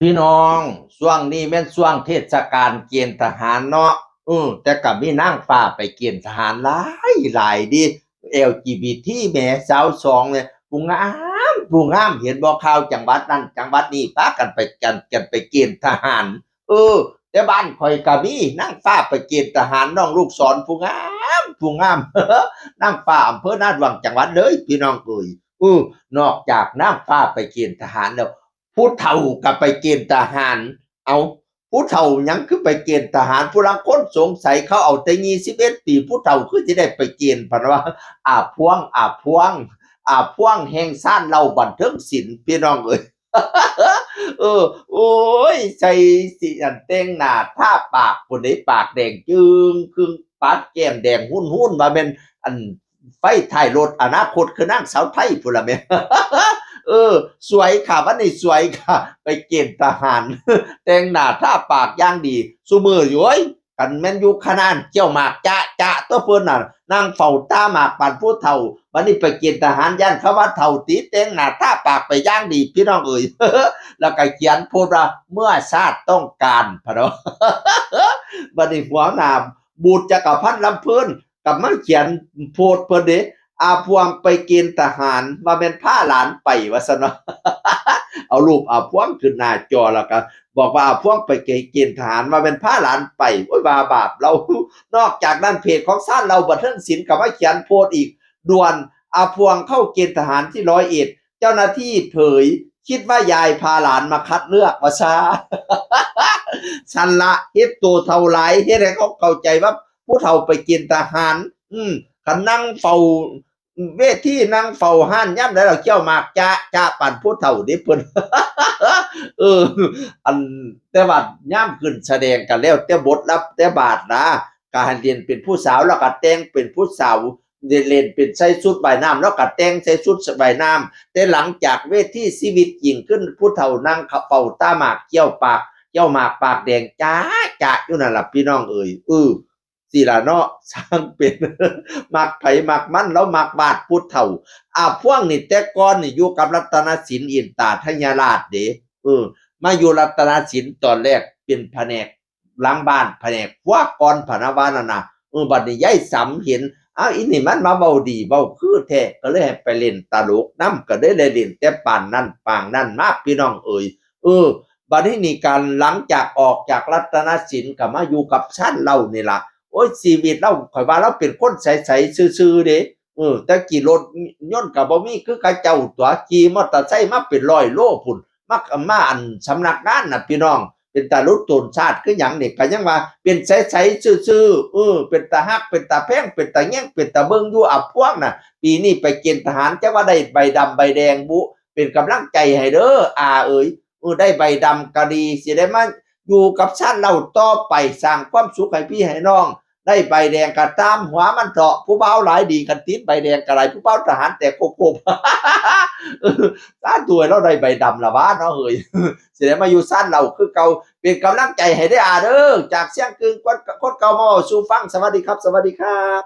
พี่น้องช่วงนี้แม่นช่วงเทศกาลเกณฑ์ทหารเนาะแต่ก็มีนางฟ้าไปเกณฑ์ทหารหลายดิ LGBT แหมสาวสองเนี่ยผู้งามเห็นบ่ข่าวจังหวัดนั้นจังหวัดนี้พากันไปเกณฑ์ทหารเออแต่บ้านข่อยก็มีนางฟ้าไปเกณฑ์ทหารน้องลูกศรผู้งามนางฟ้าอำเภอนาดวังจังหวัดเลยพี่น้องเอ้ยนอกจากนางฟ้าไปเกณฑ์ทหารแล้วผู้เฒ่าก็ไปเกณฑ์ทหารเอาผู้เฒ่ายังคือไปเกณฑ์ทหารผู้ลางคนสงสัยเขาเอาแต่21 ปีผู้เฒ่าคือสิได้ไปเกณฑ์พะนะว่าอาพวงแห่งซ่านเราบันเทิงศิลป์พี่น้องเอ้ยเออโอ้ยใส่สิอันแต่งหน้าทาปากพุ่นได้ปากแดงจึงครึ่งปากแก้มแดงหุ่นๆว่าแม่นอันไฟท้ายรถอนาคตคือนางสาวไทยพุ่นล่ะแม่เออสวยค่ะวันนี้สวยค่ะไปเกณฑ์ทหารแต่งหน้าทาปากอย่างดีซุมื้ออยู่เอ้ยคันแม่นอยู่คะนานเจ้าหมากจ๊ะตัวเพิ่นน่ะนั่งเฝ้าตาหมากปานผู้เฒ่าบัดนี้ไปเกณฑ์ทหารย่านเขาว่าเฒ่าติแต่งหน้าทาปากไปอย่างดีพี่น้องเอ้ยแล้วก็เขียนโพสต์ว่าเมื่อชาติต้องการพะเนาะบัดนี้หัวหน้าบูตรจักรพันธ์ลำเพิ่นก็มาเขียนโพสต์เพิ่นเด้อาพวงไปเกณฑ์ทหารว่าแม่นพาหลานไปว่าซั่นเนาะเอารูปอาพวงขึ้นหน้าจอแล้วก็บอกว่าอาพวงไปเกณฑ์ทหารว่าแม่นพาหลานไปโอ๊ยว่าบาปเรานอกจากนั้นเพจของซ่านเราบันเทิงศิลป์ก็มาเขียนโพสต์อีกด่วนอาพวงเข้าเกณฑ์ทหารที่ร้อยเอ็ดเจ้าหน้าที่เผยคิดว่ายายพาหลานมาคัดเลือกว่าซะฉันละเฮ็ดตัวเท่าหลายเฮ็ดให้เขาเข้าใจว่าผู้เฒ่าไปเกณฑ์ทหารคันนั่งเฝ้าเวทีนั่งเฝ้าห้านยามใดแล้วเจ้าหมากจ๊ะปานผู้เฒ่าเด้เพิ่นเอออันแต่ว่ายามขึ้นแสดงก็แล้วแต่บทรับแต่บาทนะก็ให้เล่นเป็นผู้สาวแล้วก็แต่งเป็นผู้สาวเล่นเป็นใส่ชุดว่ายน้ำแล้วก็แต่งใส่ชุดว่ายน้ำแต่หลังจากเวทีชีวิตจริงขึ้นผู้เฒ่านั่งเฝ้าตาหมากเกี้ยวปากเกี้ยวหมากปากแดงจ๊ะอยู่นั่นล่ะพี่น้องเอ้ยสิล่ะเนาะสร้างเป็นมักไผมักมันแล้วมักบาดผู้เฒ่าพวกนี่แต่ก่อนนี่อยู่กับรัตนศิลป์อินตาธัญราชเด้มาอยู่รัตนศิลป์ตอนแรกเป็นแผนกหลังบ้านแผนกครัวก่อนพะนะว่านั่นน่ะบัดนี้ยายสำเห็นอ้าวอีนี่มันมาเว้าดีเว้าคือแท้ก็เลยให้ไปเล่นตลกนำก็ได้เล่นแต่ปานนั้นปางนั้นมาพี่น้องเอ่ยบัดนี้นี่การหลังจากออกจากรัตนศิลป์ก็มาอยู่กับชั้นเรานี่ล่ะโอ๊ยชีวิตเราข่อยว่าเราเป็นคนใสๆซื่อๆเด้แต่ขี่รถยนต์ก็บ่มีคือเขาเจ้าตั่วขี่มอเตอร์ไซค์มาเป็น100โลพุ่นมาอันสำนักงานน่ะพี่น้องเป็นตารุตนชาติคือหยังนี่ก็ยังว่าเป็นใสๆซื่อๆเป็นตาฮักเป็นตาแพงเป็นตาแยงเป็นตาเบิ่งอยู่พวกน่ะปีนี้ไปเกณฑ์ทหารจักว่าได้ใบดำใบแดงบุเป็นกำลังใจให้เด้อเอ๋ยได้ใบดำก็ดีสิได้มาอยู่กับชาติเราต่อไปสร้างความสุขให้พี่ให้น้องได้ใบแดงก็ตามหัวมันเถาะผู้บ่าวหลายดีกันติดใบแดงก็หลายผู้บ่าวทหารแต่โคบๆสาธุให้เราได้ใบดำล่ะวะเนาะเฮ้ยสิได้มาอยู่ชาติเราคือเก่าเป็นกำลังใจให้ได้เด้อจากเสียงกึ่งคนเก่ามาเว้าสู่ฟังสวัสดีครับสวัสดีครับ